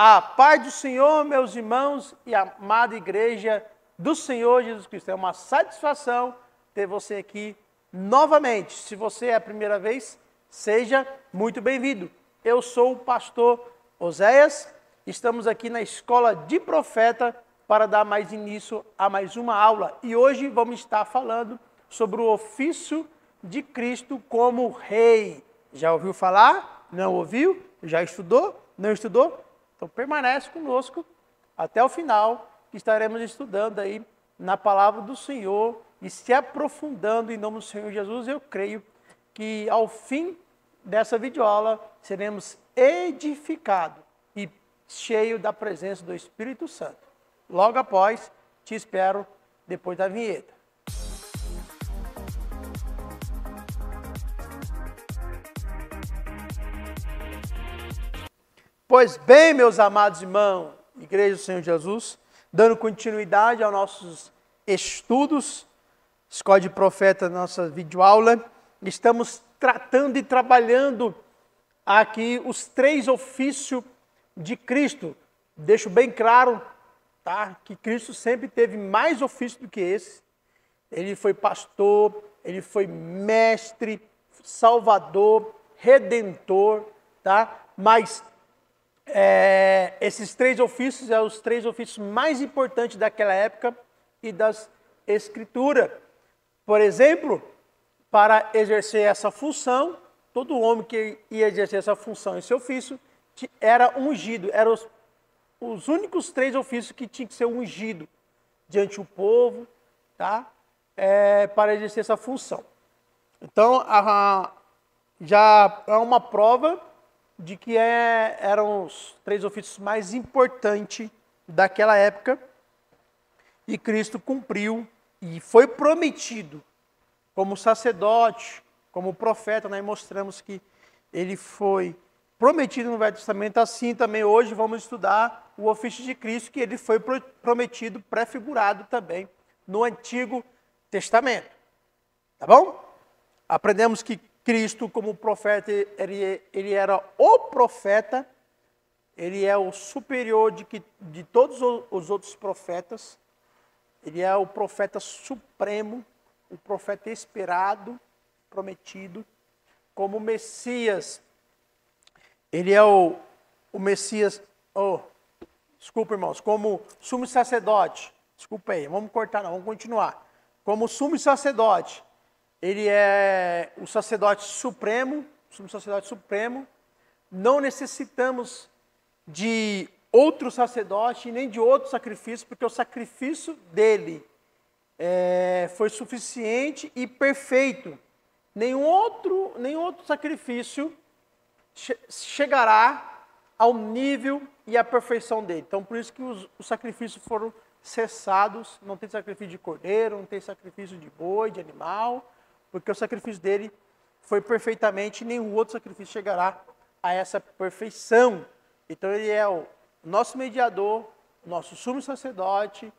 A paz do Senhor, meus irmãos e amada igreja do Senhor Jesus Cristo. É uma satisfação ter você aqui novamente. Se você é a primeira vez, seja muito bem-vindo. Eu sou o pastor Oséias. Estamos aqui na Escola de Profeta para dar mais início a mais uma aula. E hoje vamos estar falando sobre o ofício de Cristo como Rei. Já ouviu falar? Não ouviu? Já estudou? Não estudou? Então permanece conosco até o final, que estaremos estudando aí na palavra do Senhor e se aprofundando em nome do Senhor Jesus. Eu creio que ao fim dessa videoaula seremos edificados e cheios da presença do Espírito Santo. Logo após, te espero depois da vinheta. Pois bem, meus amados irmãos, Igreja do Senhor Jesus, dando continuidade aos nossos estudos, Escola de Profeta, nossa videoaula, estamos tratando e trabalhando aqui os 3 ofícios de Cristo. Deixo bem claro, tá, que Cristo sempre teve mais ofício do que esse. Ele foi pastor, ele foi mestre, salvador, redentor, tá? Mas esses 3 ofícios são os 3 ofícios mais importantes daquela época e das Escrituras. Por exemplo, para exercer essa função, todo homem que ia exercer essa função, esse ofício, era ungido. Eram os únicos 3 ofícios que tinham que ser ungido diante do povo, tá? Para exercer essa função. Então, já é uma prova de que eram os 3 ofícios mais importantes daquela época, e Cristo cumpriu e foi prometido como sacerdote, como profeta. Nós mostramos que ele foi prometido no Velho Testamento. Assim também hoje vamos estudar o ofício de Cristo, que ele foi prometido, prefigurado também no Antigo Testamento. Tá bom? Aprendemos que Cristo, como profeta, ele era o profeta, ele é o superior de todos os outros profetas, ele é o profeta supremo, o profeta esperado, prometido, como Messias. Ele é o Messias, desculpa, irmãos, como sumo sacerdote, desculpa aí, vamos cortar não, vamos continuar. Como sumo sacerdote, ele é o sacerdote supremo, sumo sacerdote supremo. Não necessitamos de outro sacerdote, nem de outro sacrifício, porque o sacrifício dele foi suficiente e perfeito. Nenhum outro sacrifício chegará ao nível e à perfeição dele. Então, por isso que os sacrifícios foram cessados. Não tem sacrifício de cordeiro, não tem sacrifício de boi, de animal, porque o sacrifício dele foi perfeitamente, nenhum outro sacrifício chegará a essa perfeição. Então ele é o nosso mediador, nosso sumo sacerdote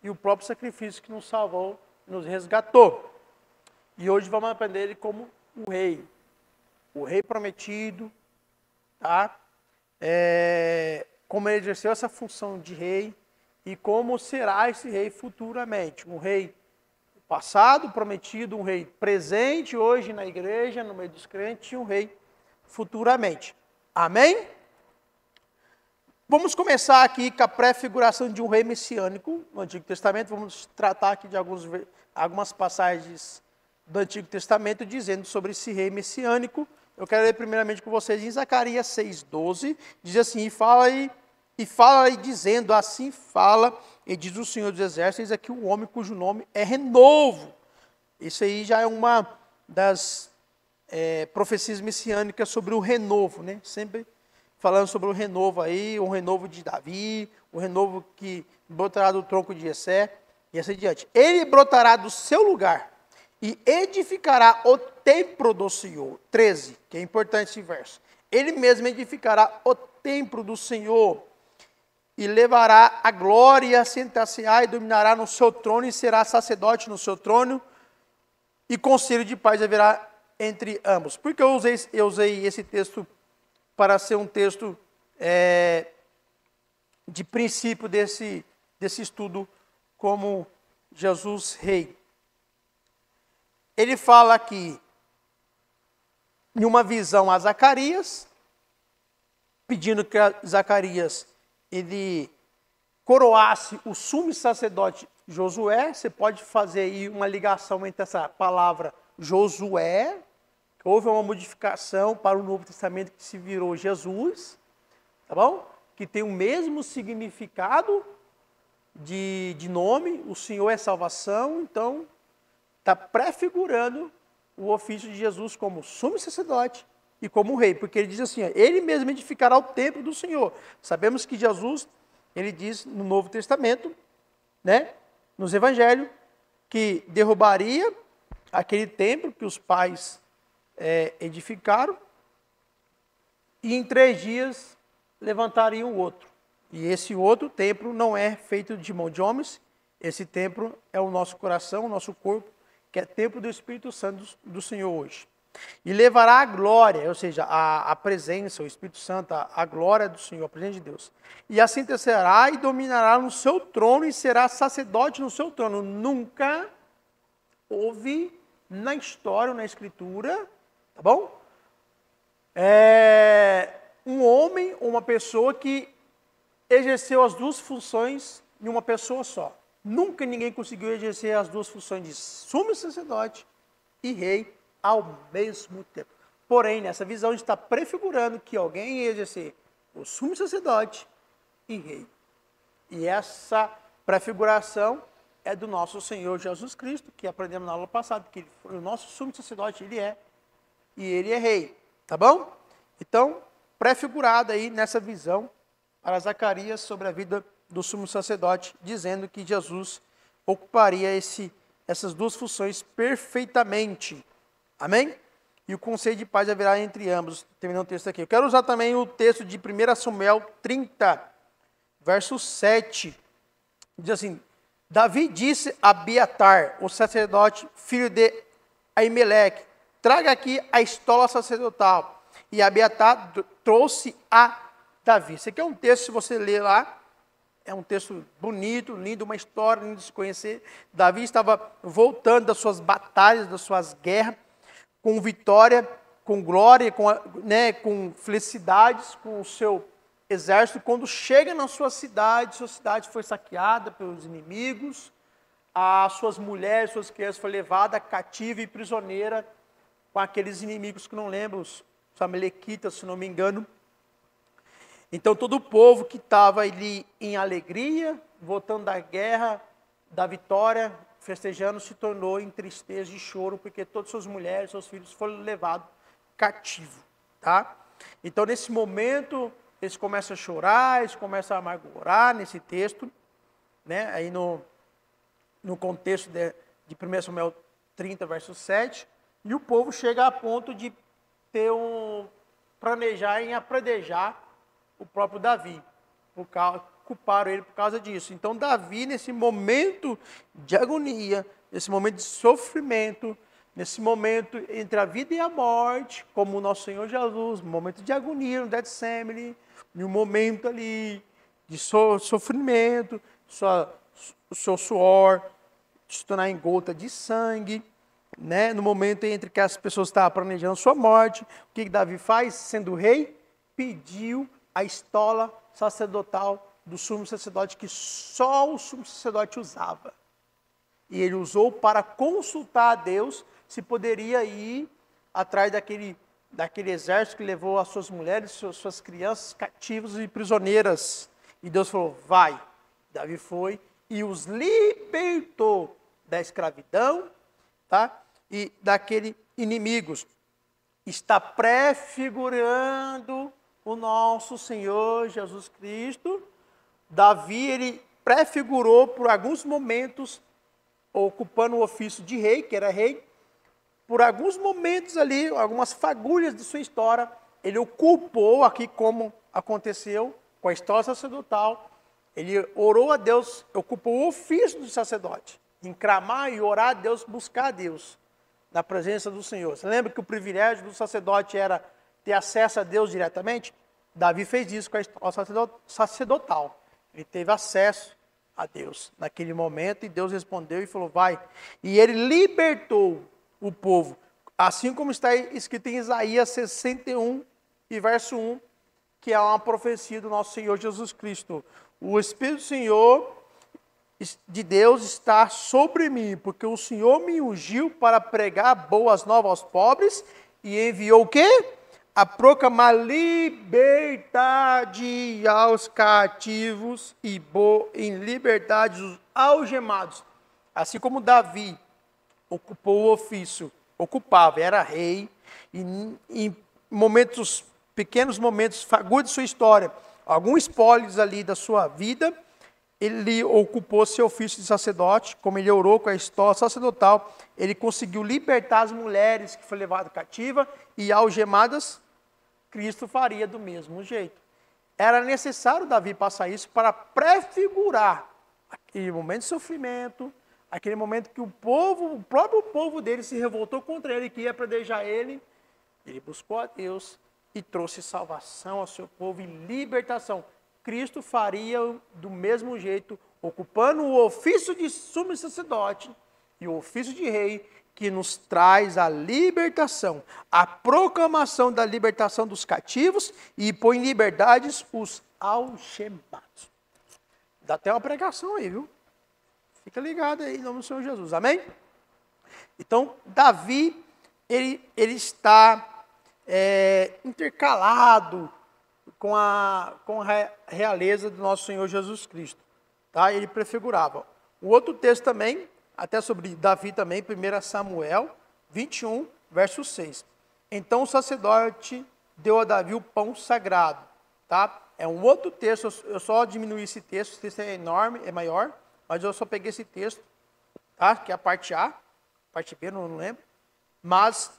e o próprio sacrifício que nos salvou, nos resgatou. E hoje vamos aprender ele como o rei prometido, tá? Como ele exerceu essa função de rei e como será esse rei futuramente. Um rei passado, prometido, um rei presente hoje na igreja, no meio dos crentes, e um rei futuramente. Amém? Vamos começar aqui com a prefiguração de um rei messiânico no Antigo Testamento. Vamos tratar aqui de algumas passagens do Antigo Testamento dizendo sobre esse rei messiânico. Eu quero ler primeiramente com vocês em Zacarias 6,12, diz assim: e fala dizendo, assim fala, e diz o Senhor dos Exércitos, eis aqui um homem cujo nome é Renovo. Isso aí já é uma das profecias messiânicas sobre o renovo, né? Sempre falando sobre o renovo aí, o renovo de Davi, o renovo que brotará do tronco de Jessé, e assim diante. Ele brotará do seu lugar e edificará o templo do Senhor. 13, que é importante esse verso. Ele mesmo edificará o templo do Senhor e levará a glória, sentar-se-á e dominará no seu trono e será sacerdote no seu trono, e conselho de paz haverá entre ambos. Por que eu usei esse texto para ser um texto de princípio desse estudo como Jesus rei. Ele fala aqui, em uma visão a Zacarias, pedindo que Zacarias ele coroasse o sumo sacerdote Josué. Você pode fazer aí uma ligação entre essa palavra Josué, que houve uma modificação para o Novo Testamento que se virou Jesus, tá bom? Que tem o mesmo significado de nome, o Senhor é salvação, então está prefigurando o ofício de Jesus como sumo sacerdote e como rei, porque ele diz assim, ele mesmo edificará o templo do Senhor. Sabemos que Jesus, ele diz no Novo Testamento, né, nos Evangelhos, que derrubaria aquele templo que os pais edificaram e em 3 dias levantariam outro. E esse outro templo não é feito de mão de homens, esse templo é o nosso coração, o nosso corpo, que é templo do Espírito Santo do Senhor hoje. E levará a glória, ou seja, a presença, o Espírito Santo, a glória do Senhor, a presença de Deus. E assim descerá e dominará no seu trono e será sacerdote no seu trono. Nunca houve na história, na Escritura, tá bom? Um homem ou uma pessoa que exerceu as 2 funções em uma pessoa só. Nunca ninguém conseguiu exercer as 2 funções de sumo sacerdote e rei ao mesmo tempo. Porém, nessa visão está prefigurando que alguém ia exercer o sumo sacerdote e rei. E essa prefiguração é do nosso Senhor Jesus Cristo, que aprendemos na aula passada, que ele foi o nosso sumo sacerdote, ele é, e ele é rei. Tá bom? Então, prefigurado aí nessa visão para Zacarias sobre a vida do sumo sacerdote, dizendo que Jesus ocuparia essas 2 funções perfeitamente. Amém? E o conselho de paz haverá entre ambos. Terminando o texto aqui. Eu quero usar também o texto de 1 Samuel 30, verso 7. Diz assim, Davi disse a Abiatar, o sacerdote, filho de Aimeleque, traga aqui a estola sacerdotal. E Abiatar trouxe a Davi. Esse aqui é um texto, se você ler lá, é um texto bonito, lindo, uma história, lindo de se conhecer. Davi estava voltando das suas batalhas, das suas guerras, com vitória, com glória, com felicidades, com o seu exército. Quando chega na sua cidade foi saqueada pelos inimigos, as suas mulheres, suas crianças foram levadas cativa e prisioneira com aqueles inimigos que não lembro, os amalequitas, se não me engano. Então todo o povo que estava ali em alegria, voltando da guerra, da vitória, festejando, se tornou em tristeza e choro, porque todas suas mulheres, seus filhos foram levados cativos, tá? Então nesse momento, eles começam a chorar, eles começam a amargurar nesse texto, né? Aí no contexto de 1 Samuel 30, verso 7, e o povo chega a ponto de ter planejar em apredejar o próprio Davi, culparam ele por causa disso. Então Davi, nesse momento de agonia, nesse momento de sofrimento, nesse momento entre a vida e a morte, como o nosso Senhor Jesus, um momento de agonia no Getsemane, em um momento ali de sofrimento, o seu suor se tornar em gota de sangue, né? No momento entre que as pessoas estavam planejando sua morte, o que Davi faz, sendo rei? Pediu a estola sacerdotal do sumo sacerdote, que só o sumo sacerdote usava. E ele usou para consultar a Deus se poderia ir atrás daquele exército que levou as suas mulheres, suas crianças cativas e prisioneiras. E Deus falou, vai. Davi foi e os libertou da escravidão, tá? E daqueles inimigos. Está prefigurando o nosso Senhor Jesus Cristo. Davi, ele prefigurou por alguns momentos, ocupando o ofício de rei, que era rei, por alguns momentos ali, algumas fagulhas de sua história, ele ocupou aqui como aconteceu com a história sacerdotal, ele orou a Deus, ocupou o ofício do sacerdote, encramar e orar a Deus, buscar a Deus, na presença do Senhor. Você lembra que o privilégio do sacerdote era ter acesso a Deus diretamente? Davi fez isso com a história sacerdotal. Ele teve acesso a Deus naquele momento e Deus respondeu e falou, vai. E ele libertou o povo, assim como está escrito em Isaías 61 e verso 1, que é uma profecia do nosso Senhor Jesus Cristo. O Espírito do Senhor de Deus está sobre mim, porque o Senhor me ungiu para pregar boas novas aos pobres e enviou o quê? A proclamar liberdade aos cativos e em liberdade os algemados. Assim como Davi ocupou o ofício, ocupava, era rei, e em momentos, pequenos momentos, fagutos de sua história, alguns espólios ali da sua vida, ele ocupou seu ofício de sacerdote, como ele orou com a história sacerdotal, ele conseguiu libertar as mulheres que foram levadas cativa e algemadas. Cristo faria do mesmo jeito. Era necessário Davi passar isso para prefigurar aquele momento de sofrimento, aquele momento que o próprio povo dele se revoltou contra ele, que ia apedrejar ele. Ele buscou a Deus e trouxe salvação ao seu povo e libertação. Cristo faria do mesmo jeito, ocupando o ofício de sumo sacerdote e o ofício de rei, que nos traz a libertação, a proclamação da libertação dos cativos e põe em liberdades os algemados. Dá até uma pregação aí, viu? Fica ligado aí, em nome do Senhor Jesus, amém? Então, Davi, ele está intercalado com a realeza do nosso Senhor Jesus Cristo. Tá? Ele prefigurava. O outro texto também, até sobre Davi também, 1 Samuel 21, verso 6. Então o sacerdote deu a Davi o pão sagrado. Tá? É um outro texto, eu só diminuí esse texto é enorme, é maior, mas eu só peguei esse texto, tá? Que é a parte A, parte B, não lembro. Mas,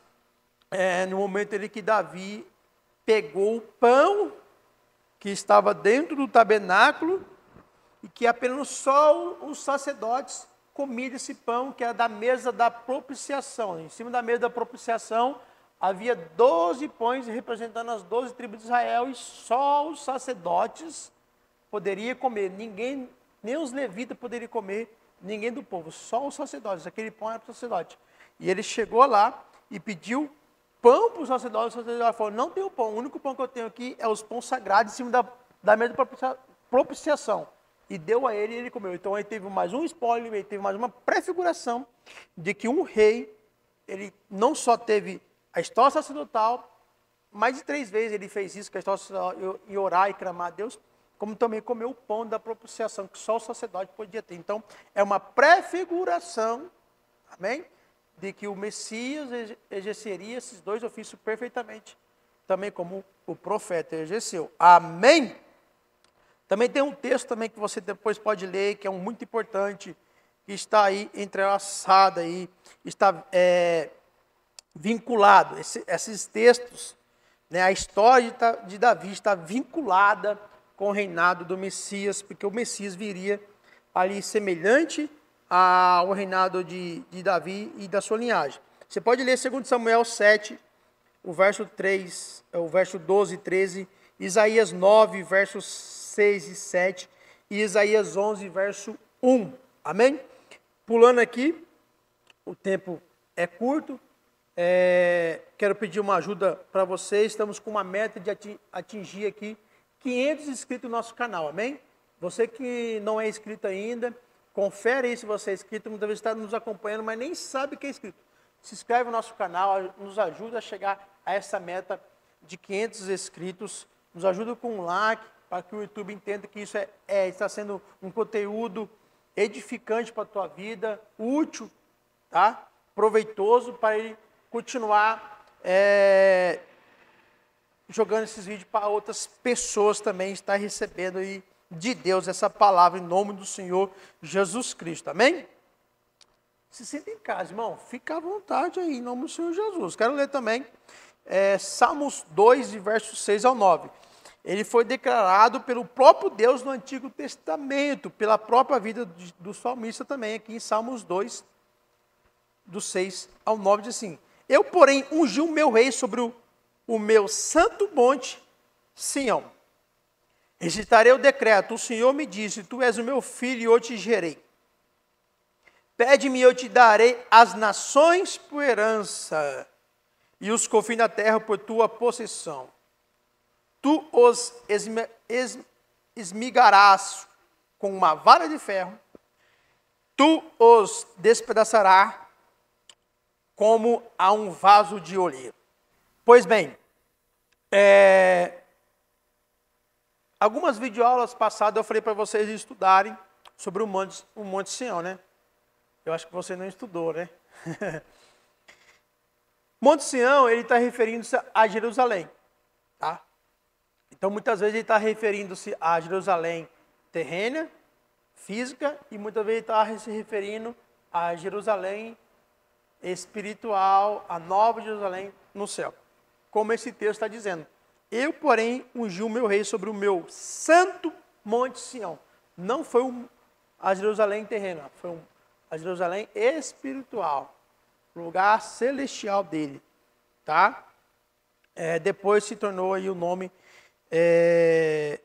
no momento em que Davi pegou o pão que estava dentro do tabernáculo e que apenas só os sacerdotes comiam esse pão, que era da mesa da propiciação. Em cima da mesa da propiciação havia 12 pães representando as 12 tribos de Israel e só os sacerdotes poderiam comer. Ninguém, nem os levitas poderiam comer, ninguém do povo, só os sacerdotes. Aquele pão era para o sacerdote. E ele chegou lá e pediu pão para o sacerdote falou, não tenho pão, o único pão que eu tenho aqui é os pães sagrados em cima da mesa de propiciação. E deu a ele e ele comeu. Então ele teve mais um spoiler, ele teve mais uma prefiguração de que um rei, ele não só teve a história sacerdotal, mais de 3 vezes ele fez isso, que a história sacerdotal, e orar e clamar a Deus, como também comeu o pão da propiciação, que só o sacerdote podia ter. Então é uma prefiguração, amém? De que o Messias exerceria esses 2 ofícios perfeitamente, também como o profeta exerceu. Amém? Também tem um texto também que você depois pode ler, que é muito importante, que está aí entrelaçado, aí, está vinculado. Esses textos, né, a história de Davi está vinculada com o reinado do Messias, porque o Messias viria ali semelhante ao reinado de Davi e da sua linhagem. Você pode ler 2 Samuel 7, o verso 3, o verso 12 e 13, Isaías 9, versos 6 e 7, e Isaías 11, verso 1. Amém? Pulando aqui, o tempo é curto, quero pedir uma ajuda para vocês, estamos com uma meta de atingir aqui 500 inscritos no nosso canal, amém? Você que não é inscrito ainda, confere aí se você é inscrito, muitas vezes está nos acompanhando, mas nem sabe que é inscrito. Se inscreve no nosso canal, nos ajuda a chegar a essa meta de 500 inscritos, nos ajuda com um like, para que o YouTube entenda que isso está sendo um conteúdo edificante para a tua vida, útil, tá? Proveitoso, para ele continuar jogando esses vídeos para outras pessoas também, estar recebendo aí de Deus essa palavra em nome do Senhor Jesus Cristo, amém? Se senta em casa, irmão, fica à vontade aí em nome do Senhor Jesus. Quero ler também Salmos 2, de versos 6 ao 9. Ele foi declarado pelo próprio Deus no Antigo Testamento, pela própria vida do salmista também, aqui em Salmos 2, do 6 ao 9, diz assim: eu, porém, ungi o meu rei sobre o meu santo monte, Sião. Executarei o decreto. O Senhor me disse, tu és o meu filho e eu te gerei. Pede-me e eu te darei as nações por herança e os confins da terra por tua possessão. Tu os esmigarás com uma vara de ferro, tu os despedaçarás como a um vaso de oleiro. Pois bem, algumas videoaulas passadas eu falei para vocês estudarem sobre o Monte Sião, né? Eu acho que você não estudou, né? Monte Sião, ele está referindo-se a Jerusalém, tá? Então, muitas vezes ele está referindo-se a Jerusalém terrena, física, e muitas vezes ele está se referindo a Jerusalém espiritual, a nova Jerusalém no céu. Como esse texto está dizendo. Eu, porém, ungi o meu rei sobre o meu santo Monte Sião. Não foi a Jerusalém terrena, foi a Jerusalém espiritual, o lugar celestial dele, tá? Depois se tornou aí o nome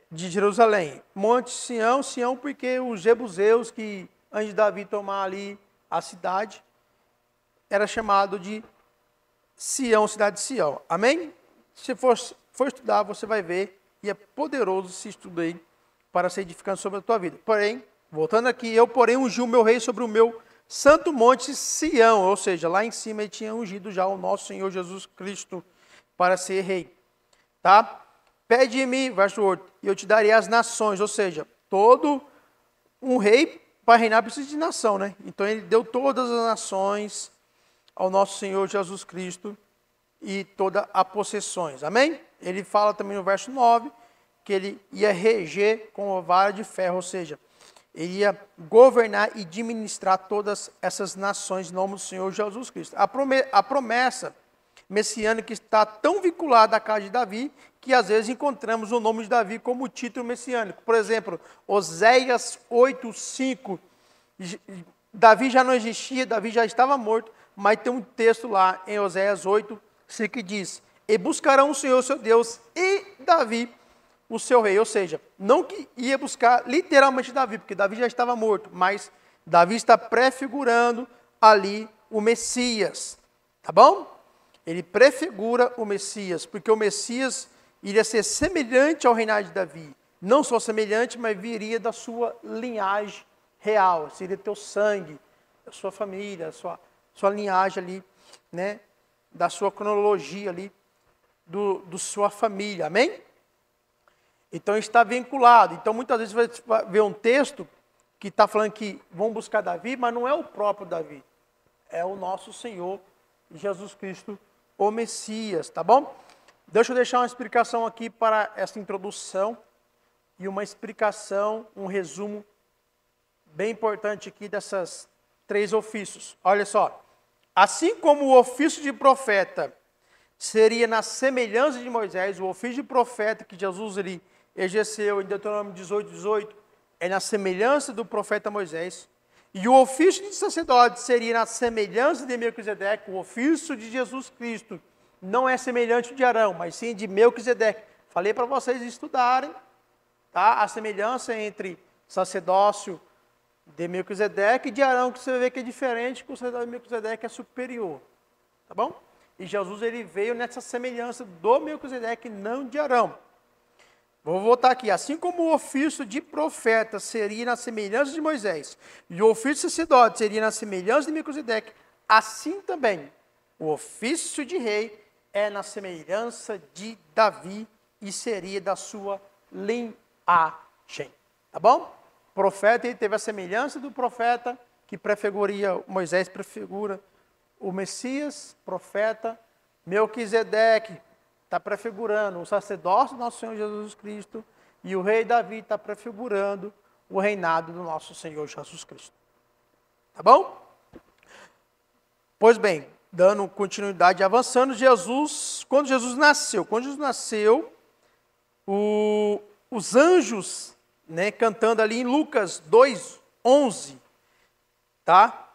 de Jerusalém. Monte Sião, Sião porque os jebuseus que antes de Davi tomar ali a cidade, era chamado de Sião, cidade de Sião. Amém? Se for estudar, você vai ver, e é poderoso esse estudo aí, para ser edificante sobre a tua vida. Porém, voltando aqui, eu porém ungi o meu rei sobre o meu santo monte Sião, ou seja, lá em cima ele tinha ungido já o nosso Senhor Jesus Cristo para ser rei. Tá? Pede-me, verso 8, e eu te darei as nações, ou seja, todo um rei para reinar precisa de nação, né? Então ele deu todas as nações ao nosso Senhor Jesus Cristo e todas as possessões. Amém? Ele fala também no verso 9 que ele ia reger com a vara de ferro, ou seja, ele ia governar e administrar todas essas nações em nome do Senhor Jesus Cristo. A promessa messiânica está tão vinculada à casa de Davi que às vezes encontramos o nome de Davi como título messiânico. Por exemplo, Oséias 8:5. Davi já não existia, Davi já estava morto, mas tem um texto lá em Oséias 8:5 que diz: e buscarão o Senhor seu Deus e Davi o seu rei. Ou seja, não que ia buscar literalmente Davi, porque Davi já estava morto, mas Davi está prefigurando ali o Messias. Tá bom? Ele prefigura o Messias, porque o Messias iria ser semelhante ao reinado de Davi. Não só semelhante, mas viria da sua linhagem real. Seria teu sangue, da sua família, sua linhagem ali, né? Da sua cronologia ali, do sua família. Amém? Então está vinculado. Então muitas vezes você vai ver um texto que está falando que vão buscar Davi, mas não é o próprio Davi. É o nosso Senhor Jesus Cristo, o Messias, tá bom? Deixa eu deixar uma explicação aqui para essa introdução e uma explicação, um resumo bem importante aqui dessas três ofícios. Olha só, assim como o ofício de profeta seria na semelhança de Moisés, o ofício de profeta que Jesus ele exerceu em Deuteronômio 18:18 é na semelhança do profeta Moisés. E o ofício de sacerdote seria na semelhança de Melquisedeque. O ofício de Jesus Cristo não é semelhante de Arão, mas sim de Melquisedeque. Falei para vocês estudarem, tá? A semelhança entre sacerdócio de Melquisedeque e de Arão, que você vê que é diferente, que o sacerdócio de Melquisedeque é superior. Tá bom? E Jesus ele veio nessa semelhança do Melquisedeque, não de Arão. Vou voltar aqui. Assim como o ofício de profeta seria na semelhança de Moisés, e o ofício de sacerdote seria na semelhança de Melquisedeque, assim também o ofício de rei é na semelhança de Davi e seria da sua linhagem. Tá bom? O profeta ele teve a semelhança do profeta que prefiguria, Moisés prefigura o Messias, profeta. Melquisedeque está prefigurando o sacerdócio do nosso Senhor Jesus Cristo, e o rei Davi está prefigurando o reinado do nosso Senhor Jesus Cristo. Tá bom? Pois bem, dando continuidade, avançando, quando Jesus nasceu, os anjos, né, cantando ali em Lucas 2:11, tá?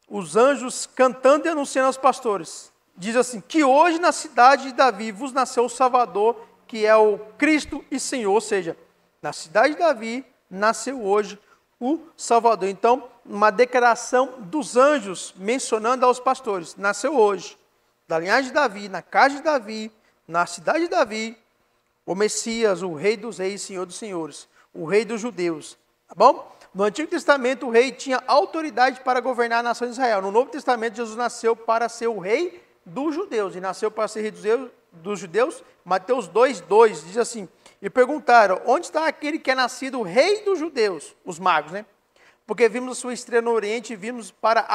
Os anjos cantando e anunciando aos pastores. Diz assim, que hoje na cidade de Davi vos nasceu o Salvador, que é o Cristo e Senhor. Ou seja, na cidade de Davi, nasceu hoje o Salvador. Então, uma declaração dos anjos mencionando aos pastores, nasceu hoje, da linhagem de Davi, na casa de Davi, na cidade de Davi, o Messias, o Rei dos Reis, Senhor dos Senhores, o Rei dos Judeus, tá bom? No Antigo Testamento, o rei tinha autoridade para governar a nação de Israel. No Novo Testamento, Jesus nasceu para ser o rei dos judeus, e nasceu para ser rei dos judeus, Mateus 2:2, diz assim, e perguntaram, onde está aquele que é nascido rei dos judeus? Os magos, né? Porque vimos a sua estrela no Oriente e vimos para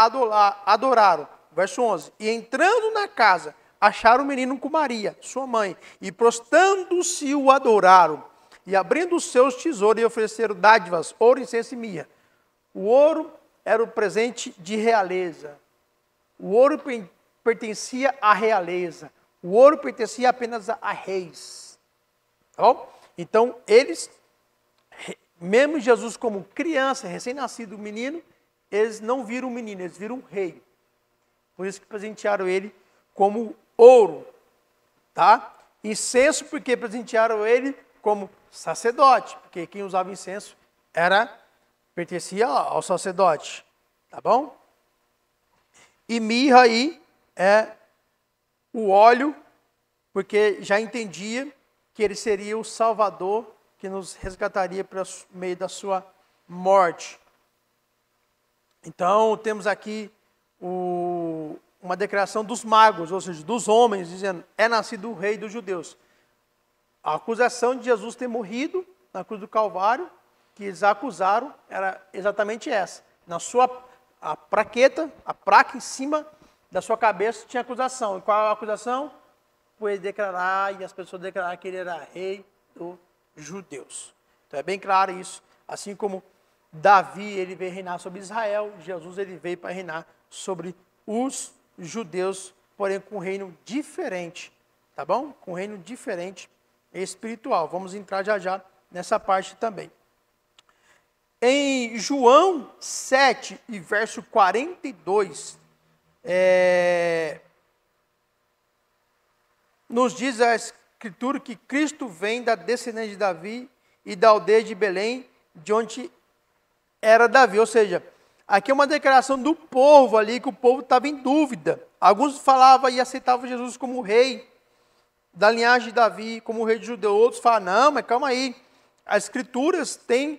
adorá-lo. Verso 11, e entrando na casa, acharam o menino com Maria, sua mãe, e prostrando-se o adoraram, e abrindo os seus tesouros, e ofereceram dádivas, ouro, incenso e mirra. O ouro era o presente de realeza. O ouro pertencia à realeza. O ouro pertencia apenas a reis. Tá bom? Então, eles, mesmo Jesus como criança, recém-nascido menino, eles não viram um menino, eles viram um rei. Por isso que presentearam ele como ouro. Tá? Incenso, porque presentearam ele como sacerdote, porque quem usava incenso pertencia ao sacerdote. Tá bom? E mirra aí é o óleo, porque já entendia que ele seria o Salvador que nos resgataria por meio da sua morte. Então, temos aqui uma declaração dos magos, ou seja, dos homens, dizendo, é nascido o rei dos judeus. A acusação de Jesus ter morrido na cruz do Calvário, que eles acusaram, era exatamente essa. Na sua placa em cima da sua cabeça tinha acusação. E qual a acusação? Por ele declarar, e as pessoas declararam que ele era rei dos judeus. Então é bem claro isso. Assim como Davi, ele veio reinar sobre Israel, Jesus, ele veio para reinar sobre os judeus, porém com um reino diferente. Tá bom? Com um reino diferente espiritual. Vamos entrar já já nessa parte também. Em João 7 e verso 42, nos diz a Escritura que Cristo vem da descendência de Davi e da aldeia de Belém, de onde era Davi. Ou seja, aqui é uma declaração do povo ali, que o povo estava em dúvida. Alguns falavam e aceitavam Jesus como rei da linhagem de Davi, como rei de judeu. Outros falavam, não, mas calma aí. As Escrituras têm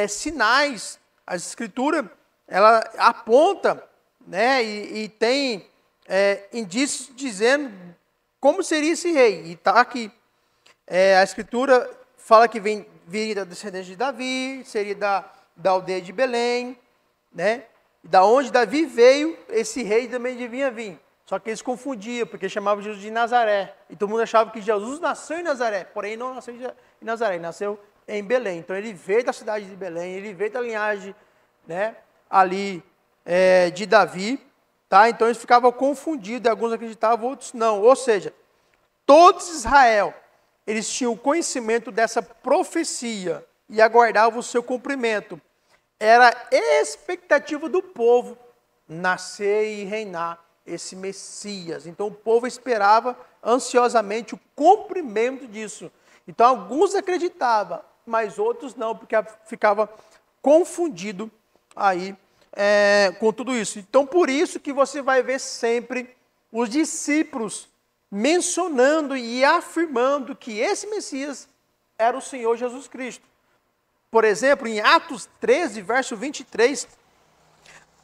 sinais. A Escritura, ela aponta, né, e tem indícios dizendo como seria esse rei. E está aqui. A Escritura fala que viria da descendência de Davi, seria da aldeia de Belém, né? Da onde Davi veio, esse rei também devia vir. Só que eles confundiam, porque chamavam Jesus de Nazaré. E todo mundo achava que Jesus nasceu em Nazaré, porém não nasceu em Nazaré, nasceu em Belém. Então ele veio da cidade de Belém, ele veio da linhagem, né, ali de Davi. Tá? Então eles ficavam confundidos, alguns acreditavam, outros não. Ou seja, todos Israel, eles tinham conhecimento dessa profecia e aguardavam o seu cumprimento. Era a expectativa do povo nascer e reinar esse Messias. Então o povo esperava ansiosamente o cumprimento disso. Então alguns acreditavam, mas outros não, porque ficava confundido aí com tudo isso. Então por isso que você vai ver sempre os discípulos mencionando e afirmando que esse Messias era o Senhor Jesus Cristo. Por exemplo, em Atos 13, verso 23,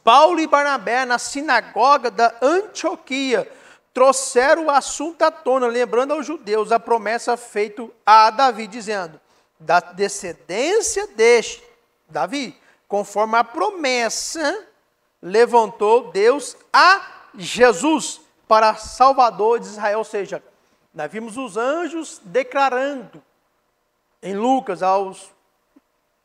Paulo e Barnabé, na sinagoga da Antioquia, trouxeram o assunto à tona, lembrando aos judeus a promessa feita a Davi, dizendo, da descendência deste, Davi, conforme a promessa, levantou Deus a Jesus para Salvador de Israel. Ou seja, nós vimos os anjos declarando em Lucas aos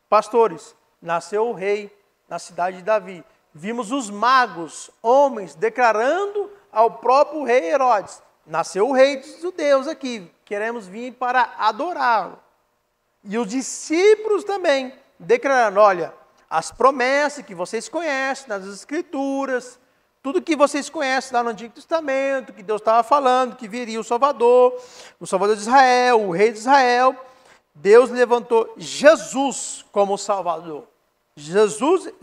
pastores, nasceu o rei na cidade de Davi. Vimos os magos, homens, declarando ao próprio rei Herodes, nasceu o rei dos judeus aqui, queremos vir para adorá-lo. E os discípulos também declarando, olha, as promessas que vocês conhecem nas Escrituras, tudo que vocês conhecem lá no Antigo Testamento, que Deus estava falando, que viria o Salvador de Israel, o rei de Israel, Deus levantou Jesus como Salvador. Jesus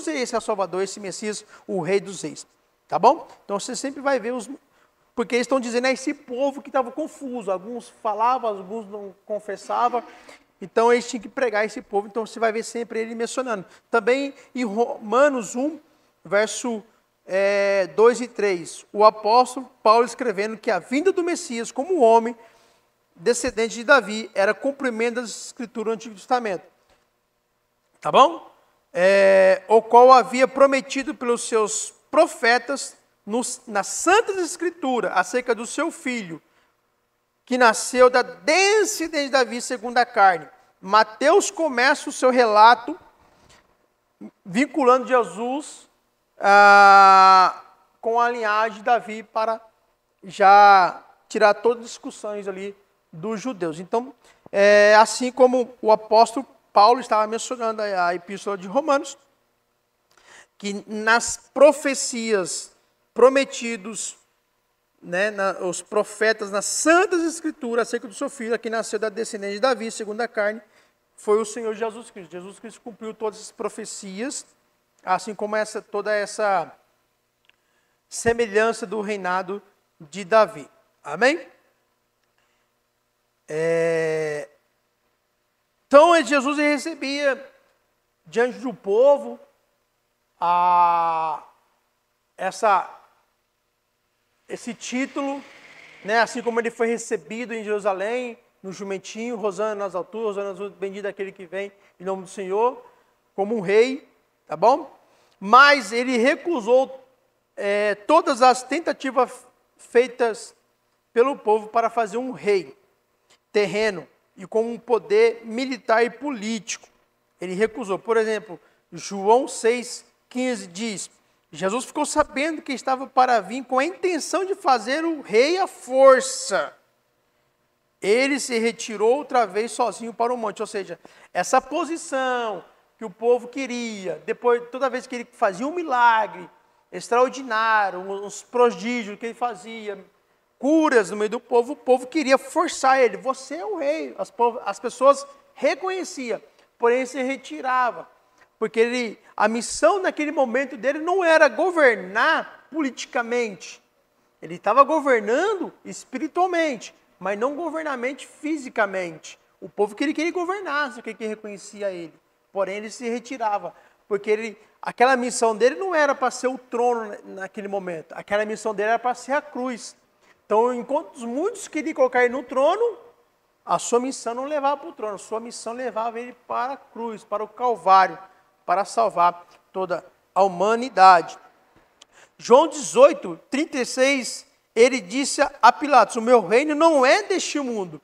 esse é o Salvador, esse Messias, o Rei dos Reis. Tá bom? Então você sempre vai ver os... Porque eles estão dizendo, é esse povo que estava confuso. Alguns falavam, alguns não confessavam. Então eles tinham que pregar esse povo. Então você vai ver sempre ele mencionando. Também em Romanos 1, verso 2 e 3. O apóstolo Paulo escrevendo que a vinda do Messias como homem, descendente de Davi, era cumprimento das escrituras do Antigo Testamento. Tá bom? O qual havia prometido pelos seus profetas nas Santas Escrituras acerca do seu filho, que nasceu da descendência de Davi segundo a carne. Mateus começa o seu relato vinculando Jesus com a linhagem de Davi para já tirar todas as discussões ali dos judeus. Então, assim como o apóstolo Paulo estava mencionando a epístola de Romanos, que nas profecias prometidos, né, os profetas nas Santas Escrituras acerca do seu filho, que nasceu da descendência de Davi, segundo a carne, foi o Senhor Jesus Cristo. Jesus Cristo cumpriu todas as profecias, assim como toda essa semelhança do reinado de Davi. Amém? Então, Jesus recebia diante do povo esse título, né? Assim como ele foi recebido em Jerusalém, no jumentinho, Rosana nas alturas, Rosana nas alturas, bendito aquele que vem em nome do Senhor, como um rei, tá bom? Mas ele recusou todas as tentativas feitas pelo povo para fazer um rei terreno e com um poder militar e político. Ele recusou. Por exemplo, João 6,15 diz: Jesus ficou sabendo que estava para vir com a intenção de fazer o rei à força. Ele se retirou outra vez sozinho para o monte. Ou seja, essa posição que o povo queria, depois, toda vez que ele fazia um milagre extraordinário, uns prodígios que ele fazia, curas no meio do povo, o povo queria forçar ele. Você é o rei. As pessoas reconheciam, porém ele se retirava. Porque a missão naquele momento dele não era governar politicamente. Ele estava governando espiritualmente, mas não governamente fisicamente. O povo queria que ele governasse, que reconhecia ele. Porém, ele se retirava, porque aquela missão dele não era para ser o trono naquele momento. Aquela missão dele era para ser a cruz. Então, enquanto muitos queriam colocar ele no trono, a sua missão não levava para o trono. A sua missão levava ele para a cruz, para o Calvário, para salvar toda a humanidade. João 18, 36, ele disse a Pilatos: o meu reino não é deste mundo.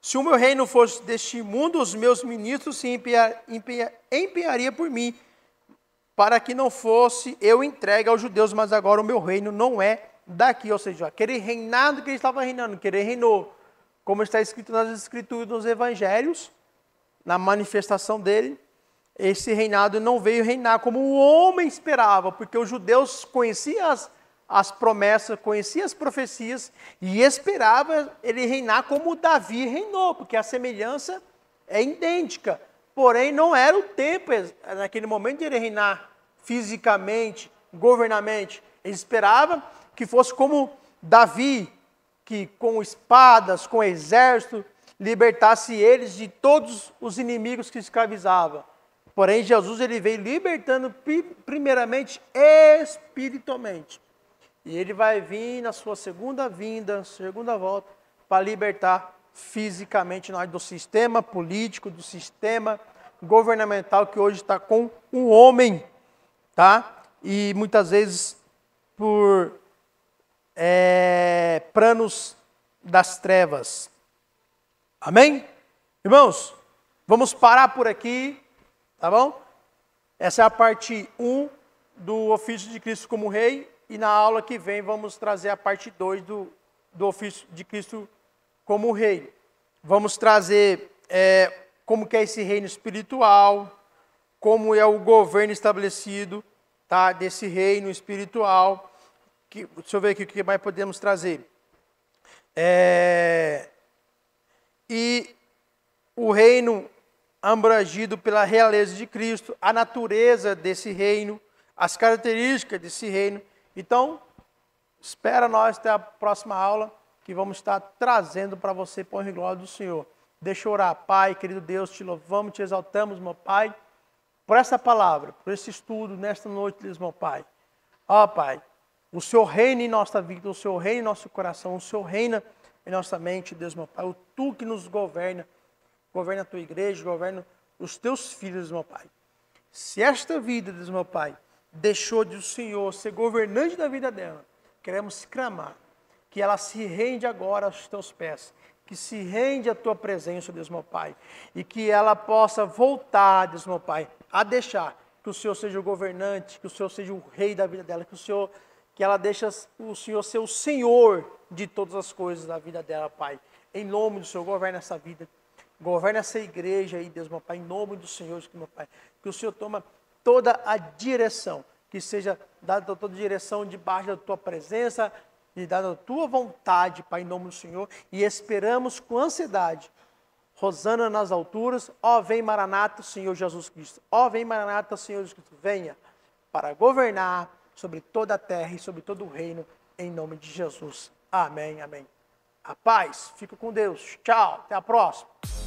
Se o meu reino fosse deste mundo, os meus ministros se empenhariam por mim, para que não fosse eu entregue aos judeus, mas agora o meu reino não é daqui. Ou seja, aquele reinado que ele estava reinando, que ele reinou, como está escrito nas Escrituras, nos Evangelhos, na manifestação dele, esse reinado não veio reinar como o homem esperava, porque os judeus conheciam as promessas, conheciam as profecias e esperavam ele reinar como Davi reinou, porque a semelhança é idêntica. Porém, não era o tempo, naquele momento, de ele reinar fisicamente, governamente. Ele esperava que fosse como Davi, que com espadas, com exército, libertasse eles de todos os inimigos que escravizavam. Porém, Jesus ele veio libertando primeiramente espiritualmente. E ele vai vir na sua segunda vinda, segunda volta, para libertar fisicamente nós do sistema político, do sistema governamental que hoje está com o homem, tá? E muitas vezes por planos das trevas. Amém? Irmãos, vamos parar por aqui. Tá bom? Essa é a parte 1 do ofício de Cristo como rei. E na aula que vem vamos trazer a parte 2 do ofício de Cristo como rei. Vamos trazer como que é esse reino espiritual, como é o governo estabelecido, tá, desse reino espiritual. Deixa eu ver aqui o que mais podemos trazer. E o reino abrangido pela realeza de Cristo, a natureza desse reino, as características desse reino. Então, espera nós até a próxima aula, que vamos estar trazendo para você para a honra e glória do Senhor. Deixa eu orar. Pai, querido Deus, te louvamos, te exaltamos, meu Pai, por essa palavra, por esse estudo nesta noite, Deus, meu Pai. Ó, Pai, o Senhor reina em nossa vida, o Senhor reina em nosso coração, o Senhor reina em nossa mente, Deus, meu Pai. O Tu que nos governa, governa a Tua igreja, governa os Teus filhos, meu Pai. Se esta vida, Deus, meu Pai, deixou de o Senhor ser governante da vida dela, queremos clamar que ela se rende agora aos Teus pés, que se rende à Tua presença, Deus, meu Pai, e que ela possa voltar, Deus, meu Pai, a deixar que o Senhor seja o governante, que o Senhor seja o rei da vida dela, que ela deixe o Senhor ser o Senhor de todas as coisas da vida dela, Pai. Em nome do Senhor, governa essa vida, governa essa igreja aí, Deus, meu Pai, em nome do Senhor, meu Pai, que o Senhor toma toda a direção, que seja dada toda a direção debaixo da Tua presença, e dada a Tua vontade, Pai, em nome do Senhor, e esperamos com ansiedade. Rosana nas alturas, ó vem Maranata, Senhor Jesus Cristo. Ó vem Maranata, Senhor Jesus Cristo. Venha para governar sobre toda a terra e sobre todo o reino, em nome de Jesus. Amém, amém. A paz, fica com Deus. Tchau, até a próxima.